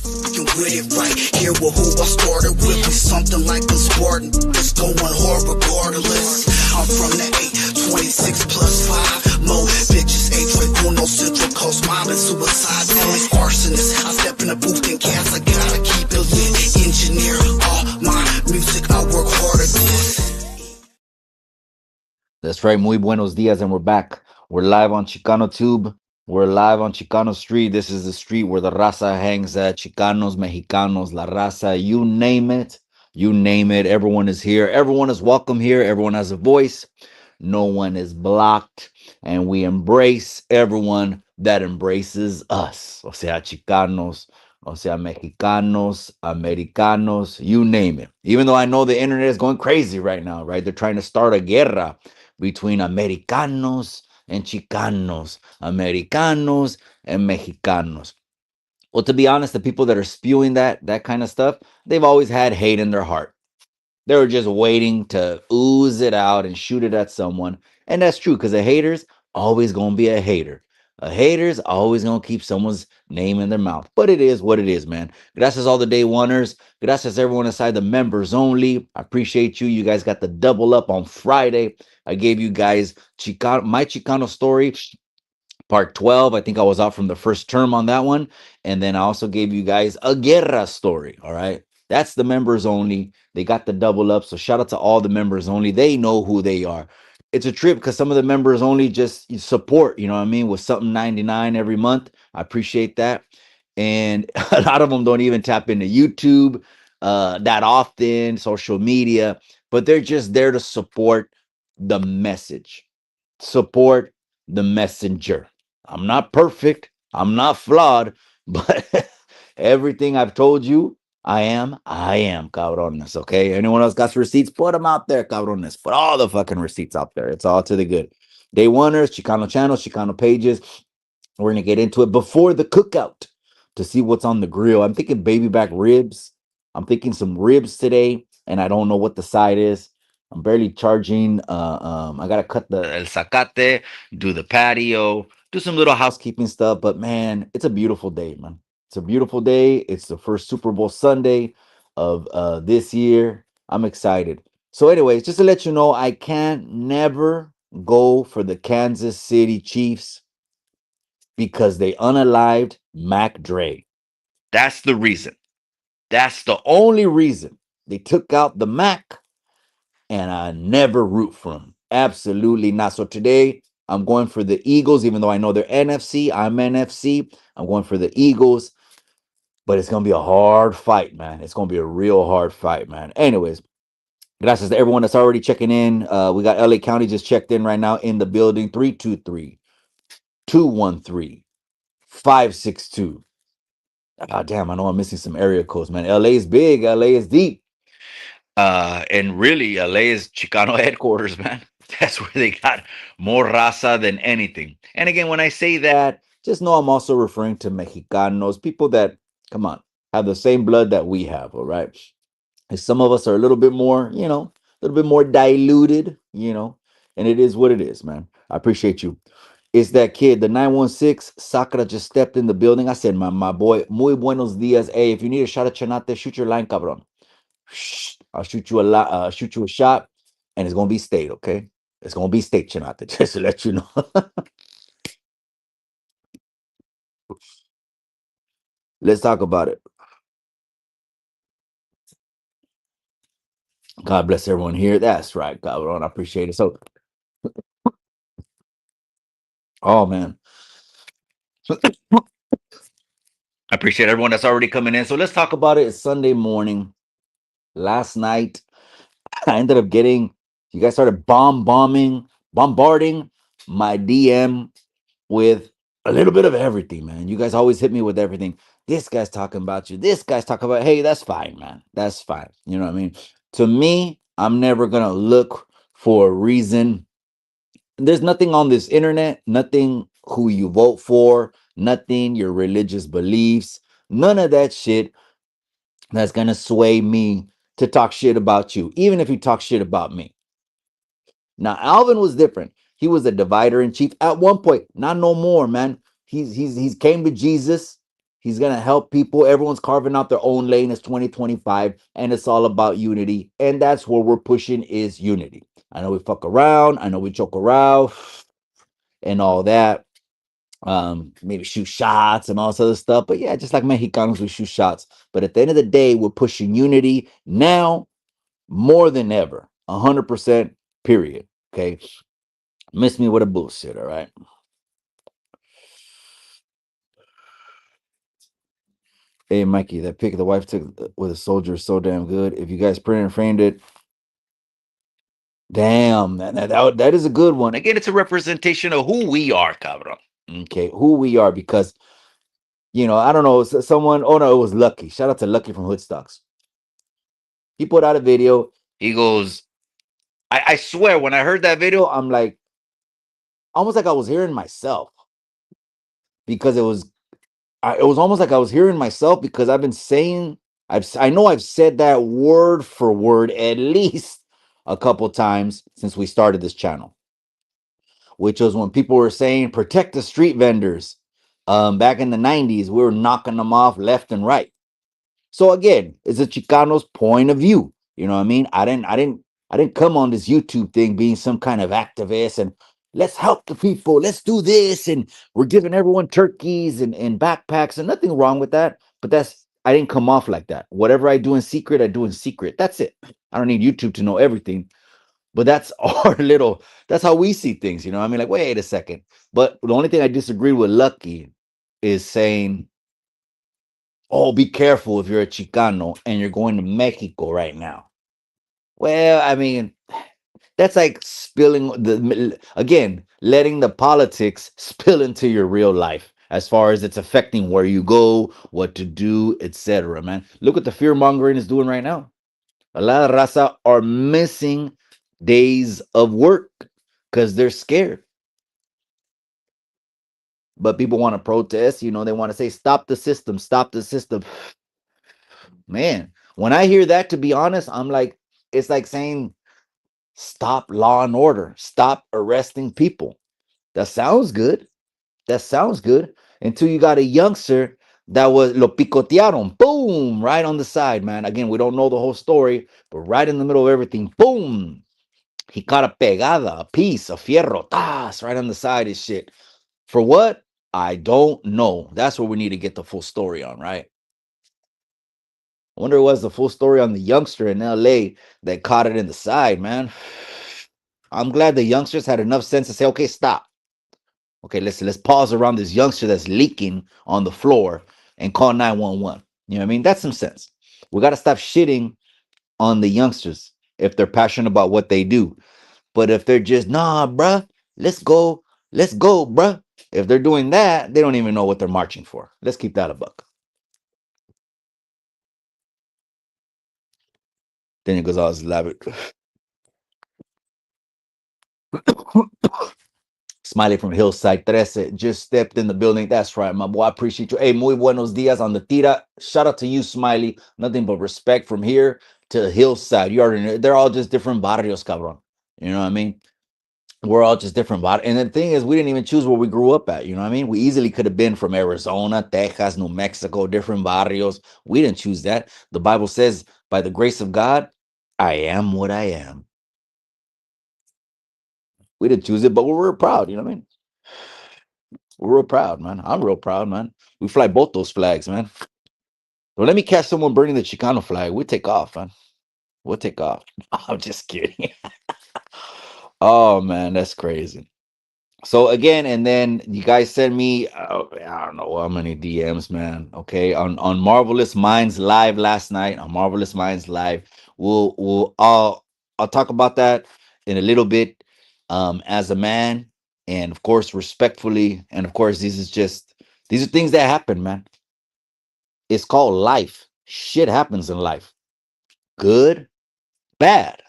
fucking with it right here with who I started with. We something like a Spartan, it's going hard regardless. I'm from the 826 plus 5. Mo bitches, H1 Central Coast, mobbing suicide, felonies, arsonists. I step in the booth and cats, I gotta keep it lit. Engineer all my music, I work hard at this. That's right. Muy buenos dias, and we're back. We're live on Chicano Tube. We're live on Chicano Street. This is the street where the raza hangs at. Chicanos, Mexicanos, La Raza, you name it. You name it. Everyone is here. Everyone is welcome here. Everyone has a voice. No one is blocked. And we embrace everyone that embraces us. O sea, Chicanos, o sea, Mexicanos, Americanos, you name it. Even though I know the internet is going crazy right now, right? They're trying to start a guerra between Americanos and Chicanos, Americanos and Mexicanos. Well, to be honest, the people that are spewing that kind of stuff, they've always had hate in their heart. They were just waiting to ooze it out and shoot it at someone. And that's true because a hater's always going to be a hater. A hater's always going to keep someone's name in their mouth. But it is what it is, man. Gracias all the day oneers. Gracias everyone inside the members only. I appreciate you. You guys got the double up on Friday. I gave you guys my Chicano story part 12. I think I was out from the first term on that one. And then I also gave you guys a guerra story. All right. That's the members only. They got the double up. So shout out to all the members only. They know who they are. It's a trip because some of the members only just support, you know what I mean, with something 99 every month. I appreciate that. And a lot of them don't even tap into YouTube that often, social media, but they're just there to support the message, support the messenger. I'm not perfect. I'm not flawed, but everything I've told you, I am, cabrones. Okay. Anyone else got receipts? Put them out there, cabrones. Put all the fucking receipts out there. It's all to the good. Day oneers, Chicano channels, Chicano pages. We're gonna get into it before the cookout to see what's on the grill. I'm thinking baby back ribs. I'm thinking some ribs today, and I don't know what the side is. I'm barely charging. I gotta cut the el zacate, do the patio, do some little housekeeping stuff. But man, it's a beautiful day, man. It's a beautiful day. It's the first Super Bowl Sunday of this year. I'm excited. So, anyways, just to let you know, I can never go for the Kansas City Chiefs because they unalived Mac Dre. That's the reason. That's the only reason they took out the Mac, and I never root for him. Absolutely not. So today I'm going for the Eagles, even though I know they're NFC. I'm NFC. I'm going for the Eagles, but it's going to be a hard fight, man. It's going to be a real hard fight, man. Anyways, gracias to everyone that's already checking in. We got LA County just checked in right now in the building. 323 213 562. Ah, damn, I know I'm missing some area codes, man. LA is big, LA is deep. And really, LA is Chicano headquarters, man. That's where they got more raza than anything. And again, when I say that, just know I'm also referring to Mexicanos, people that, come on, have the same blood that we have, all right? And some of us are a little bit more, a little bit more diluted, and it is what it is, man. I appreciate you. It's that kid, the 916. Sakura just stepped in the building. I said, my boy, muy buenos dias. Hey, if you need a shot of chanate, shoot your line, cabron. Shh, I'll shoot you a shot, and it's gonna be state, okay? It's gonna be state chanate, just to let you know. Let's talk about it. God bless everyone here. That's right, cabron. I appreciate it. So, oh man. I appreciate everyone that's already coming in. So let's talk about it. It's Sunday morning. Last night, I ended up getting, you guys started bombarding my DM with a little bit of everything, man. You guys always hit me with everything. This guy's talking about you. This guy's talking about, hey, that's fine, man. That's fine. You know what I mean? To me, I'm never going to look for a reason. There's nothing on this internet, nothing who you vote for, nothing your religious beliefs, none of that shit that's going to sway me to talk shit about you, even if you talk shit about me. Now, Alvin was different. He was a divider in chief at one point, not no more, man. He's came to Jesus. He's gonna help people. Everyone's carving out their own lane. It's 2025, and it's all about unity. And that's where we're pushing is unity. I know we fuck around, I know we joke around and all that. Maybe shoot shots and all this other stuff. But yeah, just like Mexicanos, we shoot shots. But at the end of the day, we're pushing unity now more than ever. 100%, period. Okay. Miss me with a bullshit, all right? Hey, Mikey, that pic the wife took with a soldier is so damn good. If you guys printed and framed it, damn, that is a good one. Again, it's a representation of who we are, cabrón. Okay, who we are, because I don't know, someone. Oh no, it was Lucky. Shout out to Lucky from Hoodstocks. He put out a video. He goes, I swear, when I heard that video, I'm like, almost like I was hearing myself because it was almost like I was hearing myself because I've been saying, I know I've said that word for word at least a couple times since we started this channel, which was when people were saying protect the street vendors. Back in the 90s, we were knocking them off left and right. So again, it's a Chicano's point of view. You know what I mean? I didn't come on this YouTube thing being some kind of activist and let's help the people, let's do this, and we're giving everyone turkeys and backpacks, and nothing wrong with that. But I didn't come off like that. Whatever I do in secret, I do in secret. That's it. I don't need YouTube to know everything. But that's that's how we see things, you know what I mean? Like, wait a second. But the only thing I disagree with Lucky is saying, oh, be careful if you're a Chicano and you're going to Mexico right now. Well, I mean, that's like spilling again, letting the politics spill into your real life as far as it's affecting where you go, what to do, etc. Man, look what the fear mongering is doing right now. A lot of raza are missing days of work because they're scared. But people want to protest, they want to say, stop the system, stop the system. Man, when I hear that, to be honest, I'm like, it's like saying, stop law and order, stop arresting people. That sounds good. That sounds good. Until you got a youngster that was lo picotearon, boom, right on the side, man. Again, we don't know the whole story, but right in the middle of everything, boom, he caught a pegada, a piece, a fierro, tas, right on the side of shit. For what? I don't know. That's what we need to get the full story on, right? I wonder what was the full story on the youngster in LA that caught it in the side, man. I'm glad the youngsters had enough sense to say, okay, stop. Okay, let's pause around this youngster that's leaking on the floor and call 911. You know what I mean? That's some sense. We got to stop shitting on the youngsters if they're passionate about what they do. But if they're just, nah, bruh, let's go, bruh. If they're doing that, they don't even know what they're marching for. Let's keep that a buck. Then it goes all elaborate. Smiley from Hillside 13 just stepped in the building. That's right, my boy. I appreciate you. Hey, muy buenos dias on the tira. Shout out to you, Smiley. Nothing but respect from here to Hillside. You already know. They're all just different barrios, cabron. You know what I mean? We're all just different barrios. And the thing is, we didn't even choose where we grew up at. You know what I mean? We easily could have been from Arizona, Texas, New Mexico, different barrios. We didn't choose that. The Bible says, by the grace of God, I am what I am. We didn't choose it, but we're real proud. You know what I mean? We're real proud, man. I'm real proud, man. We fly both those flags, man. But let me catch someone burning the Chicano flag. We take off, man. We'll take off. I'm just kidding. Oh man, that's crazy. So again, and then you guys send me, I don't know how many DMs, man. Okay, on Marvelous Minds Live last night. On Marvelous Minds Live, I'll talk about that in a little bit. As a man, and of course respectfully, and of course these are things that happen, man. It's called life. Shit happens in life. Good, bad.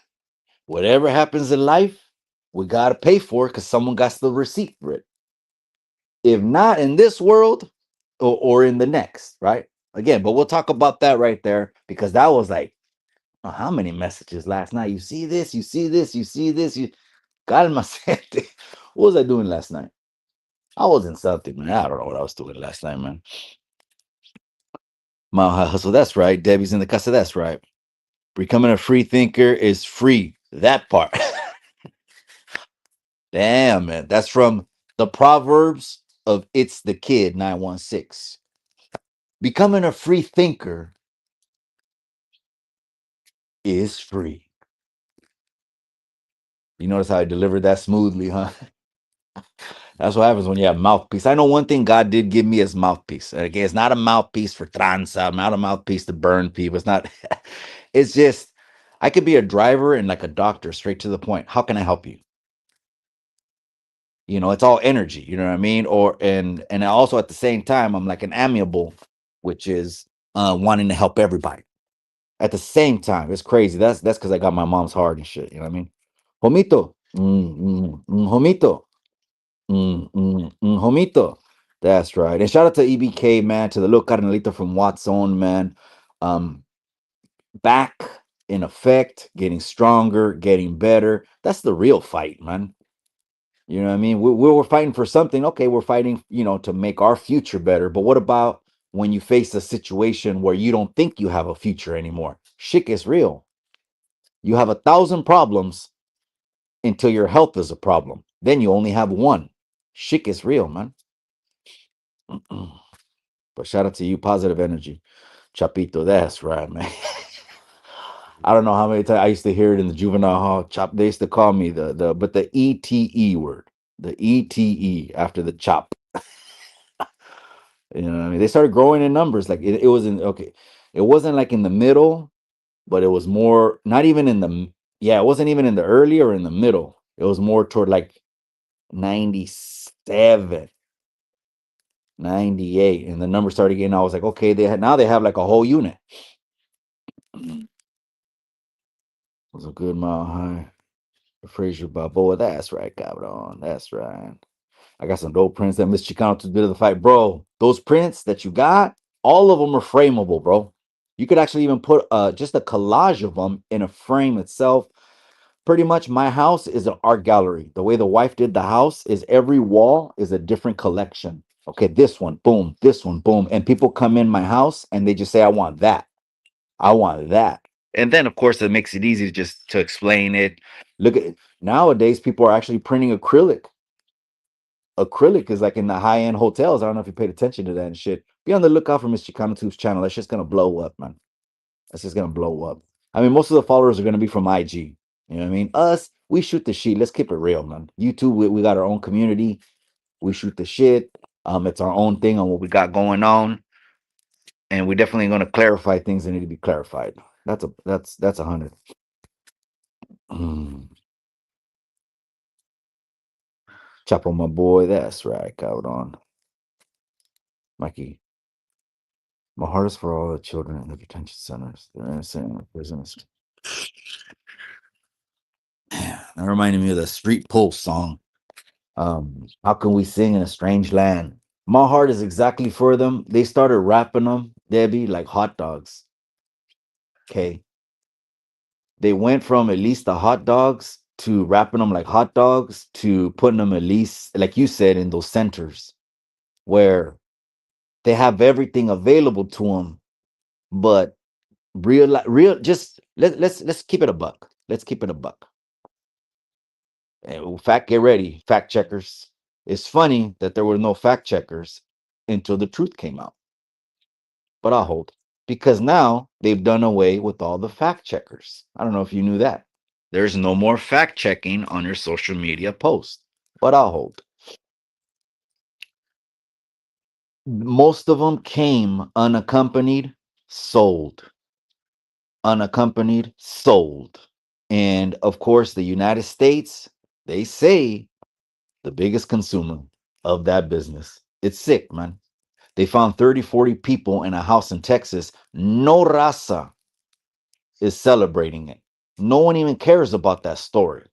Whatever happens in life, we got to pay for it because someone got the receipt for it. If not in this world or in the next, right? Again, but we'll talk about that right there because that was like, oh, how many messages last night? You see this, you see this, you see this. Calma, gente. What was I doing last night? I was in something, man. I don't know what I was doing last night, man. Mile High Hustle. That's right. Debbie's in the casa. That's right. Becoming a free thinker is free. That part. Damn, man. That's from the Proverbs of It's the Kid 916. Becoming a free thinker is free. You notice how I delivered that smoothly, huh? That's what happens when you have mouthpiece. I know one thing God did give me is mouthpiece. Again, it's not a mouthpiece for tranza, not a mouthpiece to burn people. It's not, it's just, I could be a driver and like a doctor, straight to the point. How can I help you? It's all energy, you know what I mean? And also at the same time, I'm like an amiable, which is wanting to help everybody. At the same time, it's crazy. That's because I got my mom's heart and shit. You know what I mean? Homito, homito, homito. That's right. And shout out to EBK, man, to the little carnalito from Watson, man. Um, Back in effect, getting stronger, getting better. That's the real fight, man. You know what I mean? We're fighting for something. Okay, we're fighting, to make our future better. But what about when you face a situation where you don't think you have a future anymore? Shit gets real. You have 1,000 problems until your health is a problem. Then you only have one. Shit gets real, man. But shout out to you, positive energy. Chapito, that's right, man. I don't know how many times I used to hear it in the juvenile hall. Chop, they used to call me but the ETE word, the ETE after the chop. You know what I mean? They started growing in numbers. Like it wasn't okay. It wasn't like in the middle, but it was more not even in yeah, it wasn't even in the early or in the middle. It was more toward like 97, 98. And the number started getting, I was like, okay, they have like a whole unit. It was a good mile high. Fraser Balboa. That's right, cabrón. That's right. I got some dope prints that Miss Chicano took a bit of the fight. Bro, those prints that you got, all of them are frameable, bro. You could actually even put just a collage of them in a frame itself. Pretty much my house is an art gallery. The way the wife did the house is every wall is a different collection. Okay, this one, boom, this one, boom. And people come in my house and they just say, I want that. I want that. And then of course it makes it easy just to explain it. Look at nowadays, people are actually printing acrylic. Acrylic is like in the high-end hotels. I don't know if you paid attention to that and shit. Be on the lookout for Miss Chicano Tube's channel. That's just gonna blow up, man. That's just gonna blow up. I mean, most of the followers are gonna be from IG. You know what I mean? Us, we shoot the shit. Let's keep it real, man. YouTube, we got our own community. We shoot the shit. It's our own thing on what we got going on, and we're definitely gonna clarify things that need to be clarified. That's 100. Mm. Chapo, my boy. That's right. Out on Mikey. My heart is for all the children in the detention centers. They're innocent in prisons. That reminded me of the Street Pulse song. How can we sing in a strange land? My heart is exactly for them. They started rapping them, Debbie, like hot dogs. Okay. They went from at least the hot dogs to wrapping them like hot dogs to putting them at least, like you said, in those centers where they have everything available to them, but real just let's keep it a buck. Let's keep it a buck. Fact, get ready, fact checkers. It's funny that there were no fact checkers until the truth came out, but I'll hold because now they've done away with all the fact checkers. I don't know if you knew that. There's no more fact checking on your social media posts, but I'll hold. Most of them came unaccompanied, sold, unaccompanied, sold. And of course, the United States, they say the biggest consumer of that business. It's sick, man. They found 30, 40 people in a house in Texas. No raza is celebrating it. No one even cares about that story.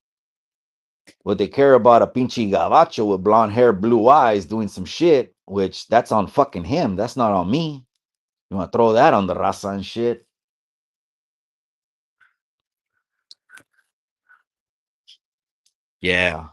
What they care about a pinche gabacho with blonde hair, blue eyes doing some shit, which that's on fucking him. That's not on me. You want to throw that on the raza and shit? Yeah.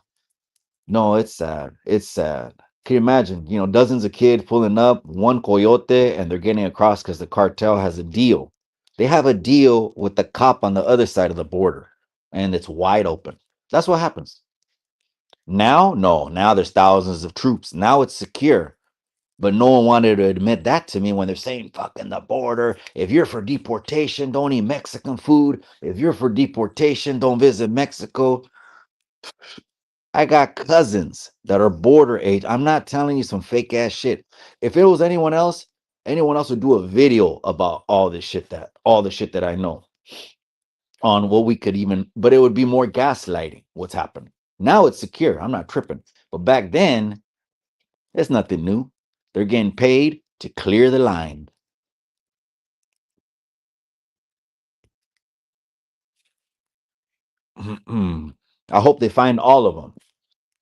No, it's sad. It's sad. Can you imagine? Dozens of kids pulling up, one coyote, and they're getting across because the cartel has a deal. They have a deal with the cop on the other side of the border, and it's wide open. That's what happens. Now, no, now there's thousands of troops. Now it's secure. But no one wanted to admit that to me when they're saying fucking the border. If you're for deportation, don't eat Mexican food. If you're for deportation, don't visit Mexico. I got cousins that are border age. I'm not telling you some fake ass shit. If it was anyone else would do a video about all the shit that I know on what we could even, but it would be more gaslighting what's happening. Now it's secure. I'm not tripping. But back then, it's nothing new. They're getting paid to clear the line. I hope they find all of them.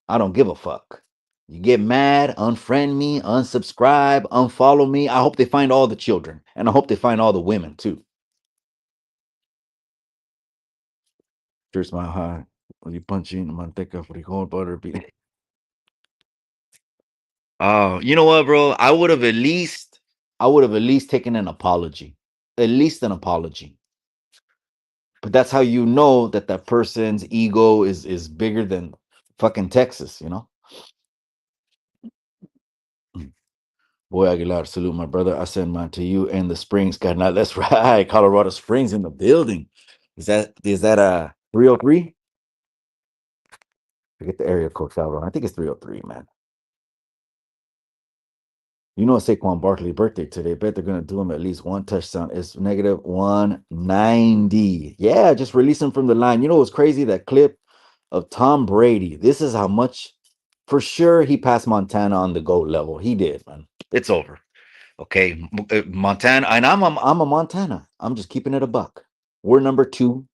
I don't give a fuck. You get mad, unfriend me, unsubscribe, unfollow me. I hope they find all the children. And I hope they find all the women too. Here's my high. You punch in manteca, frijol, butter, bean. Oh, you know what, bro? I would have at least taken an apology. At least an apology. But that's how you know that that person's ego is bigger than fucking Texas. Boy Aguilar, salute my brother. I send mine to you and the Springs guy. Now that's right. Colorado Springs in the building. Is that a 303? Forget the area code, Salvador. I think it's 303, man. You know it's Saquon Barkley's birthday today. Bet they're gonna do him at least one touchdown. It's negative 190. Yeah, just release him from the line. You know what's crazy? That clip of Tom Brady. This is how much for sure he passed Montana on the GOAT level. He did, man. It's over. Okay, Montana, and I'm a Montana. I'm just keeping it a buck. We're number two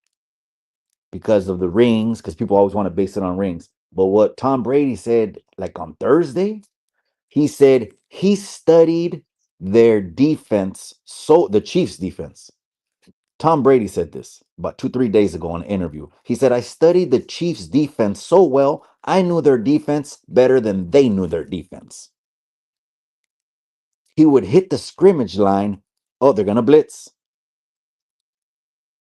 because of the rings, because people always want to base it on rings. But what Tom Brady said, like on Thursday, he said he studied their defense, so the Chiefs' defense. Tom Brady said this about 2, 3 days ago on an interview. He said, I studied the Chiefs' defense so well, I knew their defense better than they knew their defense. He would hit the scrimmage line. Oh, they're going to blitz.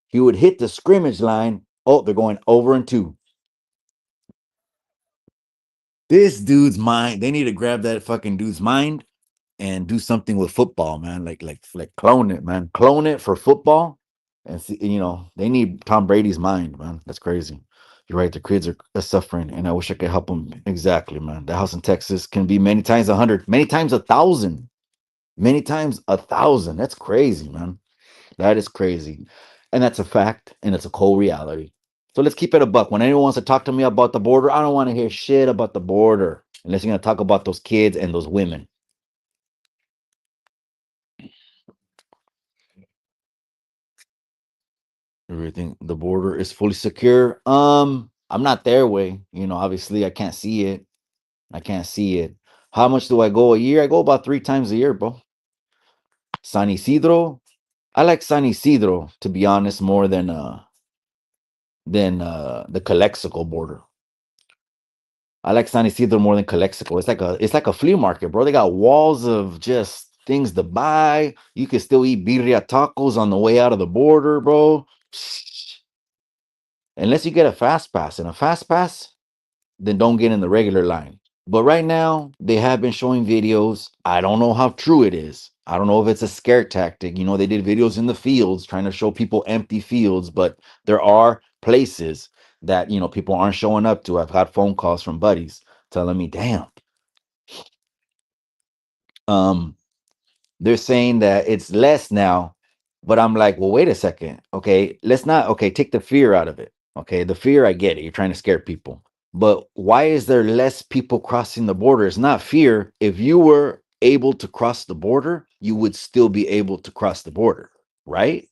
He would hit the scrimmage line. Oh, they're going over and two. This dude's mind. They need to grab that fucking dude's mind and do something with football, man. Like clone it, man. Clone it for football. And see, they need Tom Brady's mind, man. That's crazy. You're right. The kids are suffering, and I wish I could help them. Exactly, man. The house in Texas can be many times 100, many times 1,000, many times 1,000. That's crazy, man. That is crazy. And that's a fact, and it's a cold reality. So let's keep it a buck. When anyone wants to talk to me about the border, I don't want to hear shit about the border unless you're going to talk about those kids and those women. Everything, the border is fully secure. I'm not their way. Obviously, I can't see it. I can't see it. How much do I go a year? I go about 3 times a year, bro. San Isidro. I like San Isidro, to be honest, more than the Calexico border. I like San Isidro more than Calexico. It's like a flea market, bro. They got walls of just things to buy. You can still eat birria tacos on the way out of the border, bro. Unless you get a fast pass. And a fast pass, then don't get in the regular line. But right now, they have been showing videos. I don't know how true it is. I don't know if it's a scare tactic. They did videos in the fields trying to show people empty fields, but there are places that, people aren't showing up to. I've had phone calls from buddies telling me, damn, um, they're saying that it's less now, but I'm like, well, wait a second. Okay, let's not, okay, take the fear out of it. Okay, the fear, I get it. You're trying to scare people. But why is there less people crossing the border? It's not fear. If you were able to cross the border, you would still be able to cross the border, right?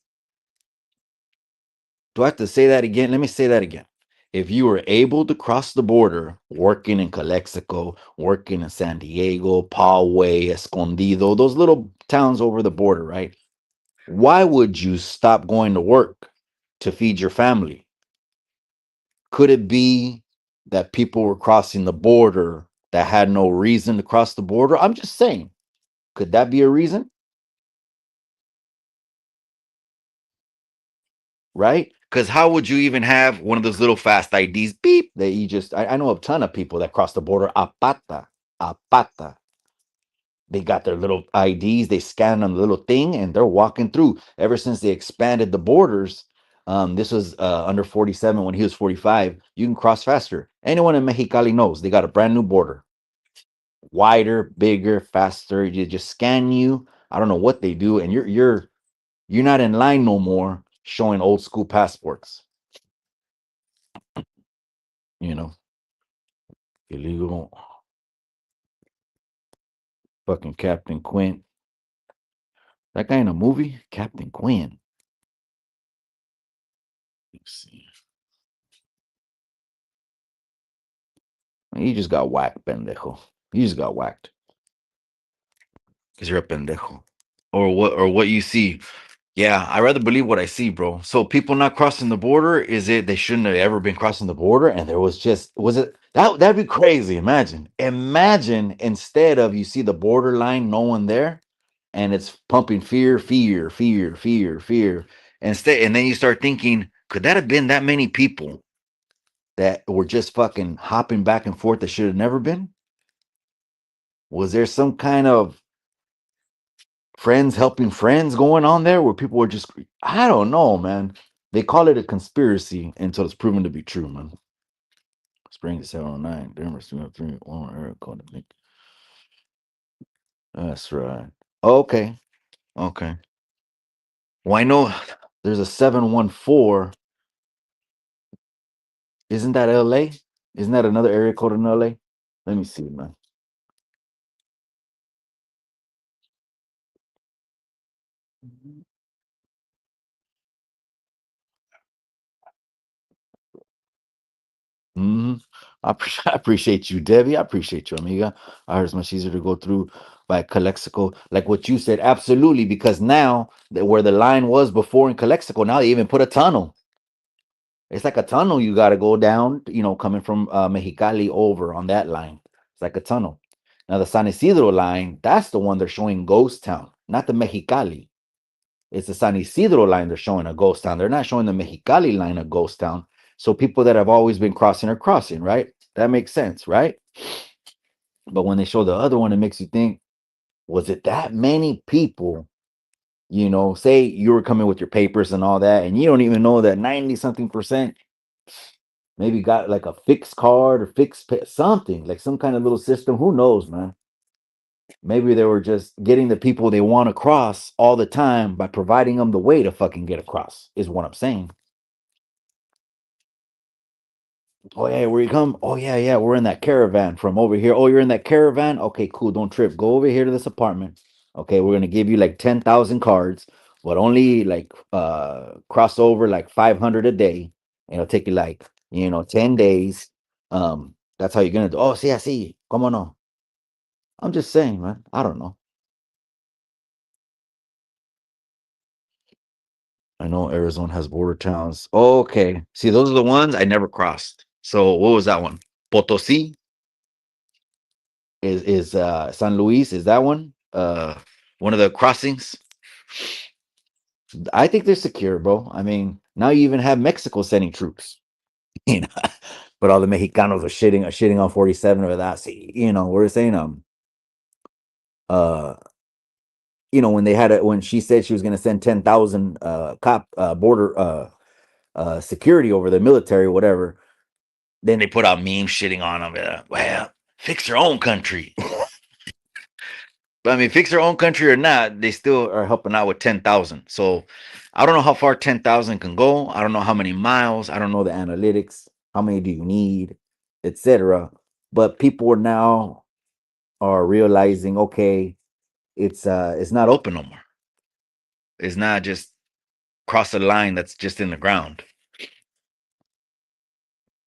Do I have to say that again? Let me say that again. If you were able to cross the border, working in Calexico, working in San Diego, Poway, Escondido, those little towns over the border, right? Why would you stop going to work to feed your family? Could it be that people were crossing the border that had no reason to cross the border. I'm just saying, could that be a reason? Right? Because how would you even have one of those little fast IDs beep that you just I know a ton of people that cross the border a pata, a pata. They got their little IDs, they scan on the little thing, and they're walking through. Ever since they expanded the borders, this was under 47 when he was 45. You can cross faster. Anyone in Mexicali knows they got a brand new border, wider, bigger, faster. They just scan you. I don't know what they do, and you're not in line no more, showing old school passports. You know, illegal. Fucking Captain Quint. That guy in a movie, Captain Quinn. Let's see. You just got whacked, pendejo. You just got whacked because you're a pendejo. Or what you see. Yeah, I rather believe what I see, bro. So people not crossing the border, is it they shouldn't have ever been crossing the border? And there was just was it that'd be crazy. Imagine instead of you see the borderline, no one there, and it's pumping fear, fear, fear, fear, fear. Instead, and then you start thinking, could that have been that many people that were just fucking hopping back and forth that should have never been? Was there some kind of friends helping friends going on there where people were just, I don't know, man. They call it a conspiracy until it's proven to be true, man. Spring 709, Denver 303, one area code. That's right. Okay. Okay. Well, I know there's a 714. Isn't that LA? Isn't that another area code in LA? Let me see, man. Hmm. I appreciate you, Debbie. I appreciate you, amiga. I heard it's much easier to go through by Calexico, like what you said. Absolutely, because now where the line was before in Calexico, now they even put a tunnel. It's like a tunnel you got to go down, coming from Mexicali over on that line. It's like a tunnel. Now the San Isidro line, that's the one they're showing Ghost Town, not the Mexicali. It's the San Isidro line they're showing a ghost town. They're not showing the Mexicali line a ghost town. So people that have always been crossing are crossing, right? That makes sense, right? But when they show the other one, it makes you think, was it that many people? Say you were coming with your papers and all that, and you don't even know that 90 something percent maybe got like a fixed card or something, like some kind of little system. Who knows, man? Maybe they were just getting the people they want across all the time by providing them the way to fucking get across, is what I'm saying. Oh yeah, where you come? Oh yeah, yeah, we're in that caravan from over here. Oh, you're in that caravan? Okay, cool. Don't trip. Go over here to this apartment. Okay, we're gonna give you like 10,000 cards, but only like cross over like 500 a day. And it'll take you like 10 days. That's how you're gonna do. Oh, see, I see. Come on, no. I'm just saying, man. I don't know. I know Arizona has border towns. Okay, see, those are the ones I never crossed. So what was that one? Potosi? Is San Luis, is that one of the crossings? I think they're secure, bro. I mean, now you even have Mexico sending troops. you know but all the Mexicanos are shitting on 47 or that. See, we're saying uh when when she said she was going to send 10,000 cop border security over the military, whatever. Then they put out memes shitting on them. Well, fix your own country. But I mean, fix their own country or not, they still are helping out with 10,000. So I don't know how far 10,000 can go. I don't know how many miles. I don't know the analytics. How many do you need, etc. But people now are realizing, okay, it's not open no more. It's not just cross a line that's just in the ground.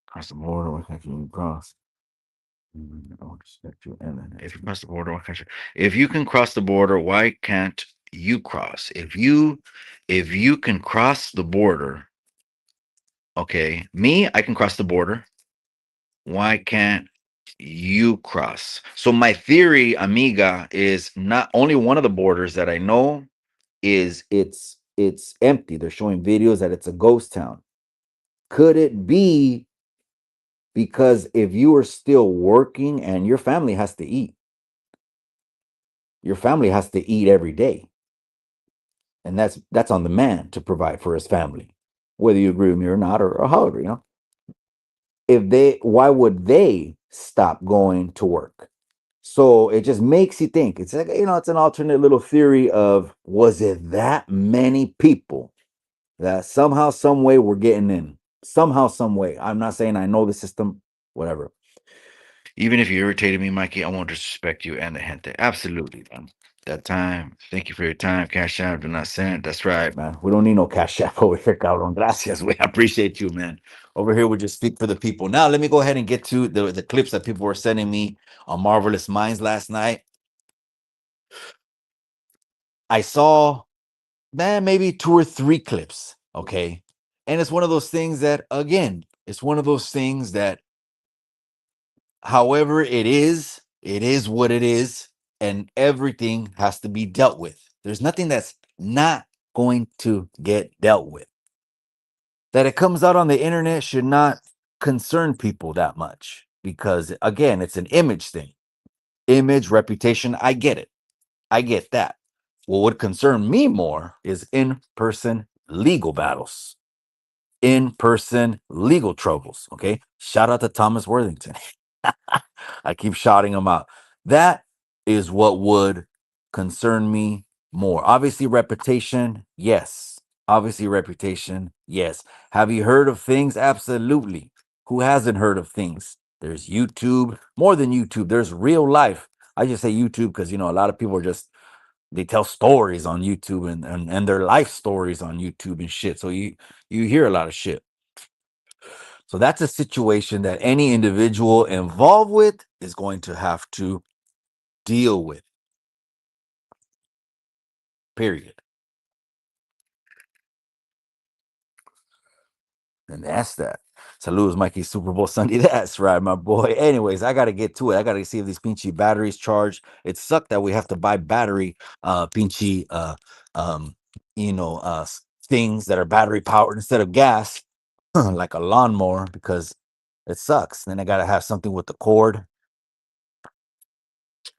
Cross the border, what country you cross? I would expect you. And then if you cross the border, what country? If you can cross the border, why can't you cross? If you can cross the border, okay, me, I can cross the border. Why can't you cross. So my theory, amiga, is not only one of the borders that I know is it's empty. They're showing videos that it's a ghost town. Could it be because if you are still working and your family has to eat, your family has to eat every day, and that's on the man to provide for his family, whether you agree with me or not, or however, if they, why would they stop going to work? So it just makes you think. It's like, it's an alternate little theory of, was it that many people that somehow, some way we're getting in? Somehow, some way. I'm not saying I know the system, whatever. Even if you irritated me, Mikey, I won't disrespect you and the gente. Absolutely, man. That time. Thank you for your time. Cash out, do not send. That's right, man. We don't need no cash app over here, cabrón. Gracias. We appreciate you, man. Over here, we just speak for the people. Now, let me go ahead and get to the clips that people were sending me on Marvelous Minds last night. I saw, man, maybe 2 or 3 clips. Okay. And it's one of those things that, again, it's one of those things that, however it is what it is, and everything has to be dealt with. There's nothing that's not going to get dealt with. That it comes out on the internet should not concern people that much because, again, it's an image thing. Image, reputation, I get it. I get that. What would concern me more is in person legal battles, in person legal troubles. Okay. Shout out to Thomas Worthington. I keep shouting him out. That is what would concern me more. Obviously, reputation, yes. Obviously, reputation, yes. Have you heard of things? Absolutely. Who hasn't heard of things? There's YouTube, more than YouTube. There's real life. I just say YouTube because a lot of people are just, they tell stories on YouTube and their life stories on YouTube and shit. So you hear a lot of shit. So that's a situation that any individual involved with is going to have to deal with. Period. And that's that. Saludos, Mikey. Super Bowl Sunday. That's right, my boy. Anyways, I gotta get to it. I gotta see if these pinchy batteries charge. It sucked that we have to buy battery pinchy um things that are battery powered instead of gas, like a lawnmower, because it sucks. Then I gotta have something with the cord.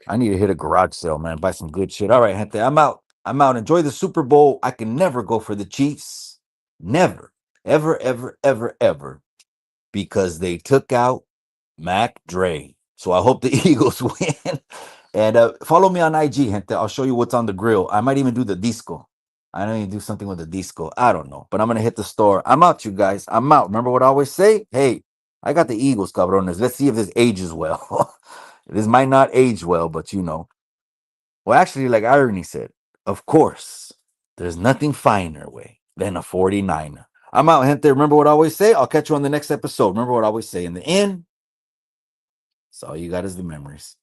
I need to hit a garage sale, man. Buy some good shit. All right, gente. I'm out. I'm out. Enjoy the Super Bowl. I can never go for the Chiefs. Never. Ever, ever, ever, ever. Because they took out Mac Dre. So I hope the Eagles win. And follow me on IG, gente. I'll show you what's on the grill. I might even do the disco. I know you do something with the disco. I don't know. But I'm going to hit the store. I'm out, you guys. I'm out. Remember what I always say? Hey, I got the Eagles, cabrones. Let's see if this ages well. This might not age well, but well, actually, like Irony said, of course, there's nothing finer way than a 49er. I'm out, gente. Remember what I always say? I'll catch you on the next episode. Remember what I always say in the end? So all you got is the memories.